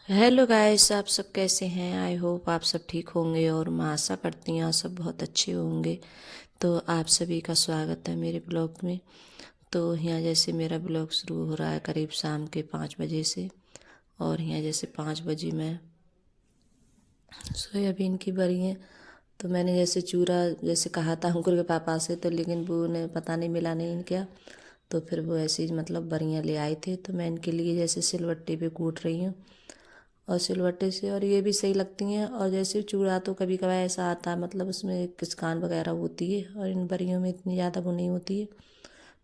Hello guys, आप सब कैसे हैं। आई होप आप सब ठीक होंगे और मैं आशा करती हूँ आप सब बहुत अच्छे होंगे। तो आप सभी का स्वागत है मेरे ब्लॉग में। तो यहाँ जैसे मेरा ब्लॉग शुरू हो रहा है करीब शाम के 5 बजे से। और यहाँ जैसे 5 बजे मैं सोयाबीन की बड़ी हैं। तो मैंने जैसे चूरा जैसे कहा था अंकुर के पापा से, तो लेकिन वो ने पता नहीं मिला नहीं क्या। तो फिर वो ऐसे ही मतलब बरियाँ ले आए थे, तो मैं इनके लिए जैसे सिलवट्टे पे कूट रही हूँ और सिलवट्टे से। और ये भी सही लगती हैं। और जैसे चूड़ा तो कभी कभार ऐसा आता है मतलब उसमें किसकान वगैरह होती है और इन बरियों में इतनी ज़्यादा वो नहीं होती है।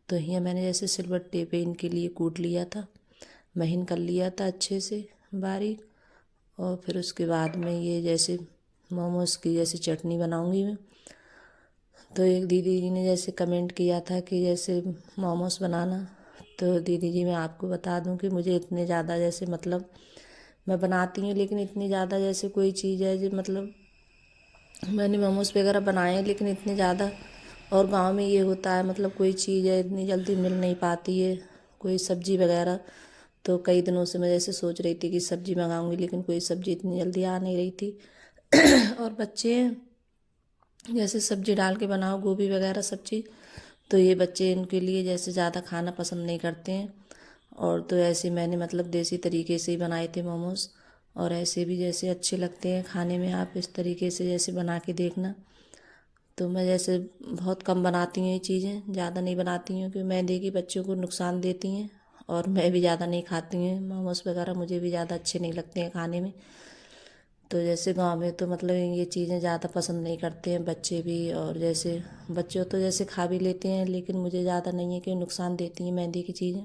तो यहाँ मैंने जैसे सिलवट्टे पे इनके लिए कूट लिया था, महीन कर लिया था अच्छे से बारीक। और फिर उसके बाद में ये जैसे मोमोज की जैसे चटनी बनाऊंगी मैं। तो एक दीदी जी ने जैसे कमेंट किया था कि जैसे मोमोज बनाना। तो दीदी जी मैं आपको बता दूं कि मुझे इतने ज़्यादा जैसे मतलब मैं बनाती हूँ, लेकिन इतनी ज़्यादा जैसे कोई चीज़ है जो मतलब मैंने मोमोज वगैरह बनाए हैं लेकिन इतने ज़्यादा। और गांव में ये होता है मतलब कोई चीज़ है इतनी जल्दी मिल नहीं पाती है, कोई सब्जी वगैरह। तो कई दिनों से मैं जैसे सोच रही थी कि सब्जी मंगाऊंगी, लेकिन कोई सब्जी इतनी जल्दी आ नहीं रही थी। और बच्चे जैसे सब्जी डाल के बनाओ गोभी वगैरह सब्जी, तो ये बच्चे इनके लिए जैसे ज़्यादा खाना पसंद नहीं करते हैं। और तो ऐसे मैंने मतलब देसी तरीके से ही बनाए थे मोमोज। और ऐसे भी जैसे अच्छे लगते हैं खाने में, आप इस तरीके से जैसे बना के देखना। तो मैं जैसे बहुत कम बनाती हूँ ये चीज़ें, ज़्यादा नहीं बनाती हूँ क्योंकि मैदे की बच्चों को नुकसान देती हैं। और मैं भी ज़्यादा नहीं खाती हूँ मोमोज वगैरह, मुझे भी ज़्यादा अच्छे नहीं लगते हैं खाने में। तो जैसे गांव में तो मतलब ये चीज़ें ज़्यादा पसंद नहीं करते हैं बच्चे भी। और जैसे बच्चों तो जैसे खा भी लेते हैं, लेकिन मुझे ज़्यादा नहीं है कि नुकसान देती हैं मैदे की चीज़ें।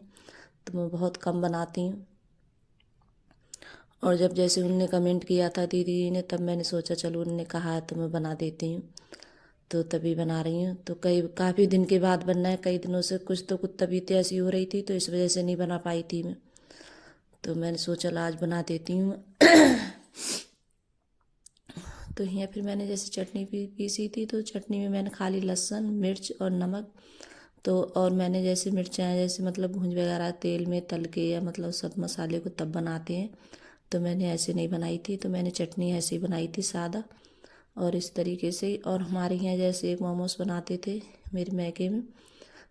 तो मैं बहुत कम बनाती हूँ। और जब जैसे उनने कमेंट किया था दीदी ने, तब मैंने सोचा चलो उनने कहा है तो मैं बना देती हूँ। तो तभी बना रही हूँ। तो कई काफ़ी दिन के बाद बनना है, कई दिनों से कुछ तबीयत ऐसी हो रही थी तो इस वजह से नहीं बना पाई थी मैं। तो मैंने सोचा आज बना देती हूँ। तो यहाँ फिर मैंने जैसे चटनी भी पीसी थी, तो चटनी में मैंने खाली लहसुन मिर्च और नमक। तो और मैंने जैसे मिर्चाँ जैसे मतलब भूंज वगैरह तेल में तल के या मतलब सब मसाले को तब बनाते हैं। तो मैंने ऐसे नहीं बनाई थी, तो मैंने चटनी ऐसे ही बनाई थी सादा। और इस तरीके से। और हमारे यहाँ जैसे एक मोमोज बनाते थे मेरे मैके में,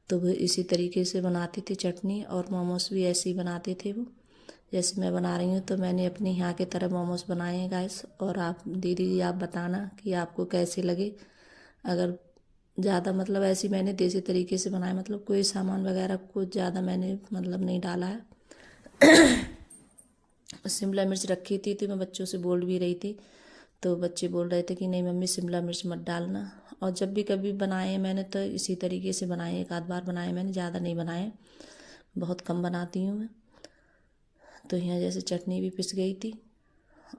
तो वो इसी तरीके से बनाती थी चटनी, और मोमोज भी ऐसे ही बनाते थे वो जैसे मैं बना रही हूँ। तो मैंने अपने यहाँ की तरह मोमोज बनाए हैं गाइस। और आप दीदी जी आप बताना कि आपको कैसे लगे। अगर ज़्यादा मतलब ऐसी मैंने देसी तरीके से बनाए, मतलब कोई सामान वगैरह कुछ ज़्यादा मैंने मतलब नहीं डाला है। शिमला मिर्च रखी थी तो मैं बच्चों से बोल भी रही थी, तो बच्चे बोल रहे थे कि नहीं मम्मी शिमला मिर्च मत डालना। और जब भी कभी बनाए हैं मैंने तो इसी तरीके से बनाए, एक आध बार बनाए मैंने, ज़्यादा नहीं बनाए, बहुत कम बनाती हूँ मैं। तो यहाँ जैसे चटनी भी पिस गई थी।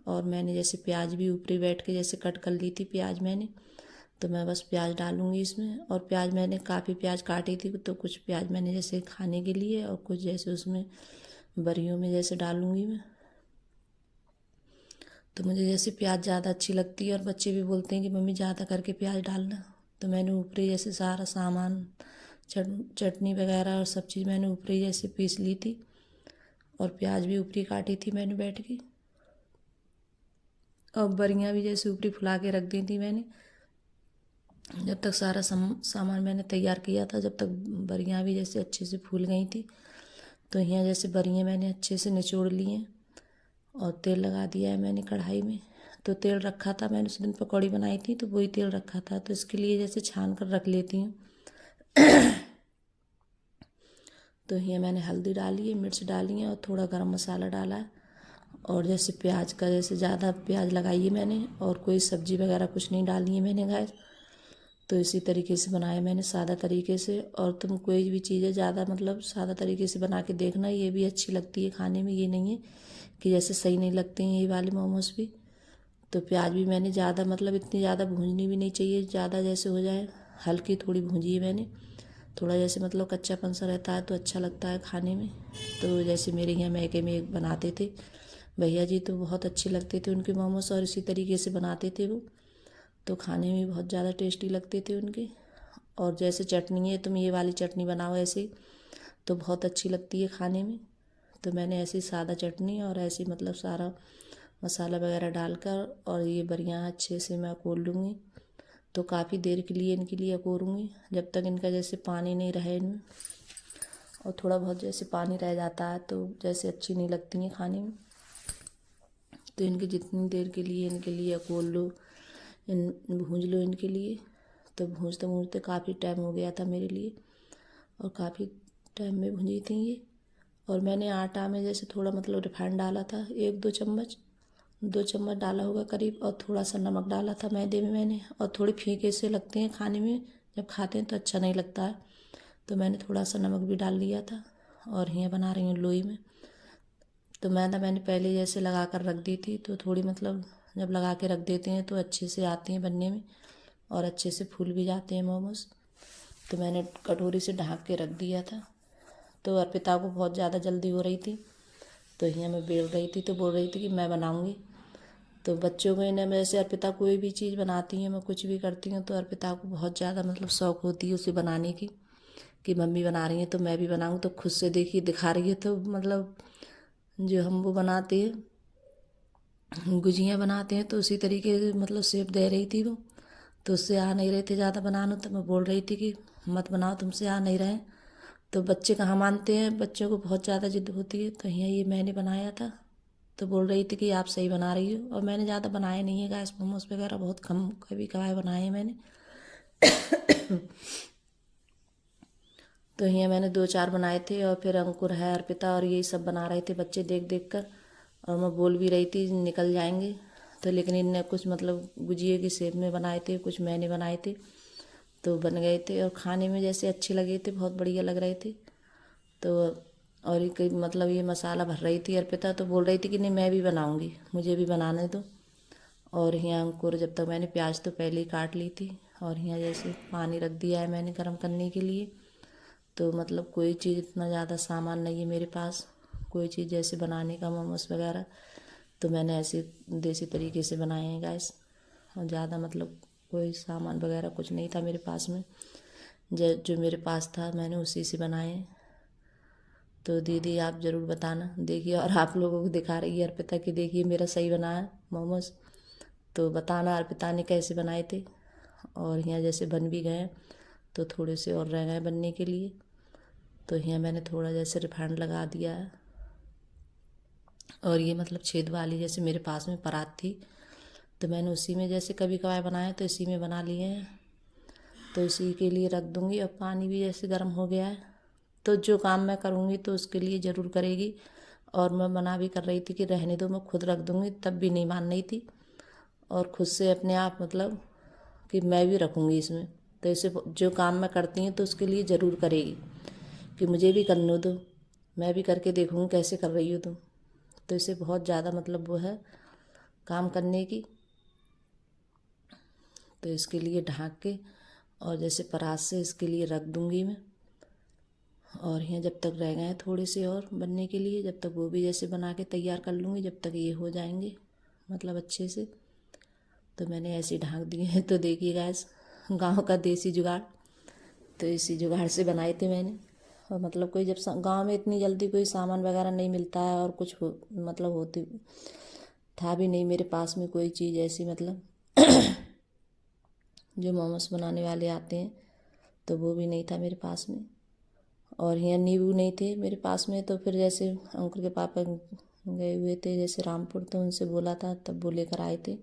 और मैंने जैसे प्याज भी ऊपरी बैठ के जैसे कट कर ली थी प्याज मैंने। तो मैं बस प्याज डालूँगी इसमें। और प्याज मैंने काफ़ी प्याज काटी थी, तो कुछ प्याज मैंने जैसे खाने के लिए और कुछ जैसे उसमें बरियों में जैसे डालूँगी मैं। तो मुझे जैसे प्याज ज़्यादा अच्छी लगती है और बच्चे भी बोलते हैं कि मम्मी ज़्यादा करके प्याज डालना। तो मैंने ऊपरी जैसे सारा सामान चटनी वगैरह और सब चीज़ मैंने ऊपरी जैसे पीस ली थी। और प्याज भी ऊपरी काटी थी मैंने बैठ के। और बरियाँ भी जैसे ऊपरी फुला के रख दी थी मैंने। जब तक सारा सामान मैंने तैयार किया था, जब तक बरियाँ भी जैसे अच्छे से फूल गई थी। तो यहाँ जैसे बरियाँ मैंने अच्छे से निचोड़ ली हैं। और तेल लगा दिया है मैंने कढ़ाई में। तो तेल रखा था मैंने, उस दिन पकौड़ी बनाई थी तो वही तेल रखा था, तो इसके लिए जैसे छान कर रख लेती हूँ। तो यहाँ मैंने हल्दी डाली है, मिर्च डाली है और थोड़ा गरम मसाला डाला है। और जैसे प्याज का जैसे ज़्यादा प्याज लगाई है मैंने, और कोई सब्जी वगैरह कुछ नहीं डाली है मैंने गाय। तो इसी तरीके से बनाया मैंने सादा तरीके से। और तुम कोई भी चीज़ें ज़्यादा मतलब सादा तरीके से बना के देखना, ये भी अच्छी लगती है खाने में, ये नहीं है कि जैसे सही नहीं लगते हैं ये वाले मोमोज भी। तो प्याज भी मैंने ज़्यादा मतलब इतनी ज़्यादा भूननी भी नहीं चाहिए, ज़्यादा जैसे हो जाए, हल्की थोड़ी भूंजी है मैंने। थोड़ा जैसे मतलब कच्चापन सा रहता है तो अच्छा लगता है खाने में। तो जैसे मेरे यहाँ मैके में एक बनाते थे भैया जी, तो बहुत अच्छे लगते थे उनके मोमोज, और इसी तरीके से बनाते थे वो। तो खाने में बहुत ज़्यादा टेस्टी लगते थे उनके। और जैसे चटनी है, तुम ये वाली चटनी बनाओ ऐसे, तो बहुत अच्छी लगती है खाने में। तो मैंने ऐसी सादा चटनी और ऐसी मतलब सारा मसाला वगैरह डालकर और ये बढ़िया अच्छे से मैं कोल लूँगी। तो काफ़ी देर के लिए इनके लिए कोरूँगी जब तक इनका जैसे पानी नहीं रहे इनमें, और थोड़ा बहुत जैसे पानी रह जाता है तो जैसे अच्छी नहीं लगती हैं खाने में। तो इनके जितनी देर के लिए इनके लिए कोल लो, इन भूंज लो इनके लिए। तो भूंजते भूंजते काफ़ी टाइम हो गया था मेरे लिए, और काफ़ी टाइम में भुंजी थी ये। और मैंने आटा में जैसे थोड़ा मतलब रिफाइंड डाला था, 1-2 चम्मच डाला होगा करीब, और थोड़ा सा नमक डाला था मैदे में मैंने। और थोड़े फीके से लगते हैं खाने में, जब खाते हैं तो अच्छा नहीं लगता है, तो मैंने थोड़ा सा नमक भी डाल लिया था। और यहाँ बना रही हूँ लोई में। तो मैदा मैंने पहले जैसे लगा कर रख दी थी, तो थोड़ी मतलब जब लगा के रख देते हैं तो अच्छे से आती हैं बनने में, और अच्छे से फूल भी जाते हैं मोमोज। तो मैंने कटोरी से ढक के रख दिया था। तो अर्पिता को बहुत ज़्यादा जल्दी हो रही थी, तो यहाँ मैं बेल रही थी, तो बोल रही थी कि मैं बनाऊँगी। तो बच्चों को इन्हें जैसे अर्पिता कोई भी चीज़ बनाती है, मैं कुछ भी करती हूँ, तो अर्पिता को बहुत ज़्यादा मतलब शौक़ होती है उसे बनाने की, कि मम्मी बना रही है तो मैं भी बनाऊँ। तो खुद से देखिए दिखा रही है, तो मतलब जो हम वो बनाते हैं गुजियाँ बनाते हैं तो उसी तरीके से मतलब शेप दे रही थी वो। तो उससे आ नहीं रहे थे ज़्यादा बनाना, तो मैं बोल रही थी कि मत बनाओ, तुमसे आ नहीं रहे। तो बच्चे कहाँ मानते हैं, बच्चों को बहुत ज़्यादा जिद होती है। तो यहाँ ये मैंने बनाया था, तो बोल रही थी कि आप सही बना रही हो। और मैंने ज़्यादा बनाए नहीं है गैस मोमोज वगैरह, बहुत कम कभी कभार बनाए हैं मैंने। तो यहाँ मैंने 2-4 बनाए थे, और फिर अंकुर है, अर्पिता और यही सब बना रहे थे बच्चे देख देख कर। और मैं बोल भी रही थी निकल जाएंगे, तो लेकिन इनने कुछ मतलब गुजिए की शेप में बनाए थे, कुछ मैंने बनाए थे, तो बन गए थे और खाने में जैसे अच्छे लगे थे, बहुत बढ़िया लग रहे थे। तो और ये मतलब ये मसाला भर रही थी अर्पिता, तो बोल रही थी कि नहीं मैं भी बनाऊंगी, मुझे भी बनाने दो। और यहाँ अंकुर, जब तक मैंने प्याज तो पहले ही काट ली थी, और यहाँ जैसे पानी रख दिया है मैंने गर्म करने के लिए। तो मतलब कोई चीज़ इतना ज़्यादा सामान नहीं है मेरे पास, कोई चीज़ जैसे बनाने का मोमोज वगैरह, तो मैंने ऐसे देसी तरीके से बनाए हैं गैस। और ज़्यादा मतलब कोई सामान वगैरह कुछ नहीं था मेरे पास में, जो मेरे पास था मैंने उसी से बनाए हैं। तो दीदी आप ज़रूर बताना, देखिए, और आप लोगों को दिखा रही है अर्पिता कि देखिए मेरा सही बना है मोमोज, तो बताना अर्पिता ने कैसे बनाए थे। और यहाँ जैसे बन भी गए, तो थोड़े से और रह गए बनने के लिए, तो यहाँ मैंने थोड़ा जैसे रिफाइंड लगा दिया है। और ये मतलब छेद वाली जैसे मेरे पास में परात थी, तो मैंने उसी में जैसे कभी कभार बनाए तो इसी में बना लिए हैं। तो इसी के लिए रख दूँगी। और पानी भी जैसे गर्म हो गया है, तो जो काम मैं करूँगी तो उसके लिए ज़रूर करेगी। और मैं मना भी कर रही थी कि रहने दो, मैं खुद रख दूँगी, तब भी नहीं मान रही थी, और खुद से अपने आप मतलब कि मैं भी रखूँगी इसमें। तो इसे जो काम मैं करती हूँ तो उसके लिए ज़रूर करेगी कि मुझे भी करने दो, मैं भी करके देखूँगी कैसे कर रही हो तुम। तो इसे बहुत ज़्यादा मतलब वो है काम करने की। तो इसके लिए ढक के और जैसे परात से इसके लिए रख दूँगी मैं। और यहाँ जब तक रह गए हैं थोड़े से और बनने के लिए, जब तक वो भी जैसे बना के तैयार कर लूँगी, जब तक ये हो जाएंगे मतलब अच्छे से। तो मैंने ऐसे ढक दिए हैं। तो देखिए गैस, गांव का देसी जुगाड़, तो इसी जुगाड़ से बनाए थे मैंने। और मतलब कोई जब गांव में इतनी जल्दी कोई सामान वगैरह नहीं मिलता है, और कुछ मतलब होती था भी नहीं मेरे पास में कोई चीज़ ऐसी मतलब जो मोमोस बनाने वाले आते हैं, तो वो भी नहीं था मेरे पास में। और यहाँ नींबू नहीं थे मेरे पास में, तो फिर जैसे अंकुर के पापा गए हुए थे जैसे रामपुर, तो उनसे बोला था तब वो लेकर आए थे।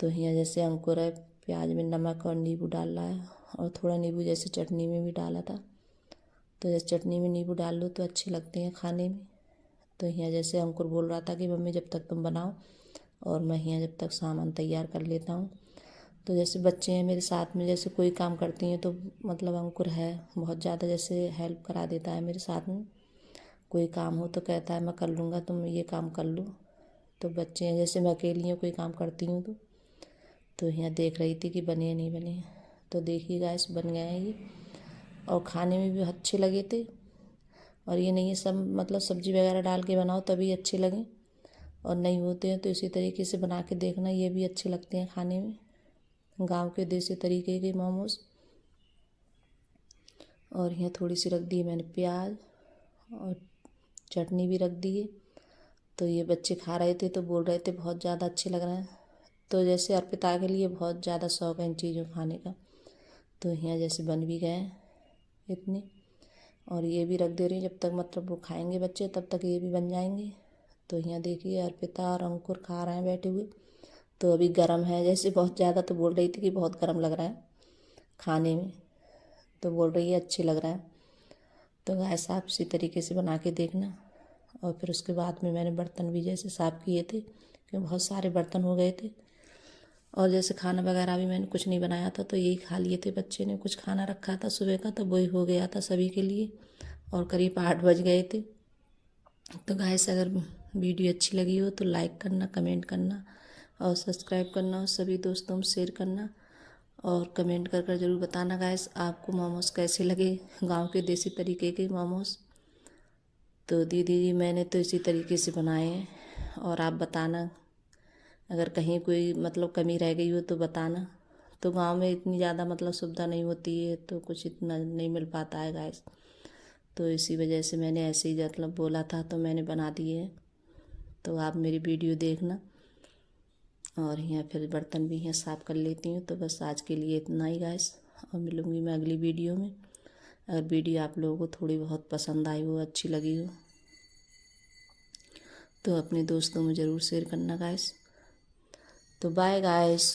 तो यहाँ जैसे अंकुर है, प्याज में नमक और नींबू डाल रहा है, और थोड़ा नींबू जैसे चटनी में भी डाला था। तो जैसे चटनी में नींबू डाल लो तो अच्छे लगते हैं खाने में। तो यहाँ जैसे अंकुर बोल रहा था कि मम्मी जब तक तुम बनाओ और मैं यहाँ जब तक सामान तैयार कर लेता हूँ। तो जैसे बच्चे हैं मेरे साथ में, जैसे कोई काम करती हैं तो मतलब अंकुर है बहुत ज़्यादा जैसे हेल्प करा देता है मेरे साथ में। कोई काम हो तो कहता है मैं कर लूँगा, तुम ये काम कर लो। तो बच्चे हैं जैसे मैं अकेली हूँ, कोई काम करती हूँ तो यहाँ देख रही थी कि बने या नहीं बने। तो देखिए गाइस बन गए हैं ये, और खाने में भी अच्छे लगे थे। और ये नहीं है सब मतलब सब्जी वगैरह डाल के बनाओ तभी अच्छे लगें, और नहीं होते हैं तो इसी तरीके से बना के देखना, ये भी अच्छे लगते हैं खाने में, गांव के देसी तरीके के मोमोज। और यहाँ थोड़ी सी रख दी मैंने प्याज, और चटनी भी रख दी है। तो ये बच्चे खा रहे थे तो बोल रहे थे बहुत ज़्यादा अच्छे लग रहे हैं। तो जैसे अर्पिता के लिए बहुत ज़्यादा शौक है इन चीज़ों खाने का, तो यहाँ जैसे बन भी गए हैं इतने, और ये भी रख दे रही हूँ जब तक मतलब वो खाएंगे बच्चे तब तक ये भी बन जाएंगे। तो यहाँ देखिए अर्पिता और अंकुर खा रहे हैं बैठे हुए। तो अभी गर्म है जैसे बहुत ज़्यादा, तो बोल रही थी कि बहुत गर्म लग रहा है खाने में, तो बोल रही है अच्छे लग रहा है। तो गाइस आप इसी तरीके से बना के देखना। और फिर उसके बाद में मैंने बर्तन भी जैसे साफ़ किए थे क्योंकि बहुत सारे बर्तन हो गए थे। और जैसे खाना वगैरह भी मैंने कुछ नहीं बनाया था, तो यही खा लिए थे बच्चे ने, कुछ खाना रखा था सुबह का तो वही हो गया था सभी के लिए, और करीब 8 बज गए थे। तो गाइस अगर वीडियो अच्छी लगी हो तो लाइक करना, कमेंट करना और सब्सक्राइब करना, और सभी दोस्तों में शेयर करना, और कमेंट कर कर ज़रूर बताना गाइस आपको मोमोज कैसे लगे, गांव के देसी तरीके के मोमोज। तो दीदी जी मैंने तो इसी तरीके से बनाए हैं, और आप बताना अगर कहीं कोई मतलब कमी रह गई हो तो बताना। तो गांव में इतनी ज़्यादा मतलब सुविधा नहीं होती है तो कुछ इतना नहीं मिल पाता है गाइस, तो इसी वजह से मैंने ऐसे ही मतलब बोला था तो मैंने बना दिए हैं। तो आप मेरी वीडियो देखना, और यहाँ फिर बर्तन भी यहाँ साफ़ कर लेती हूँ। तो बस आज के लिए इतना ही गाइस, और मिलूँगी मैं अगली वीडियो में। अगर वीडियो आप लोगों को थोड़ी बहुत पसंद आई हो, अच्छी लगी हो, तो अपने दोस्तों में ज़रूर शेयर करना गाइस। तो बाय गाइस।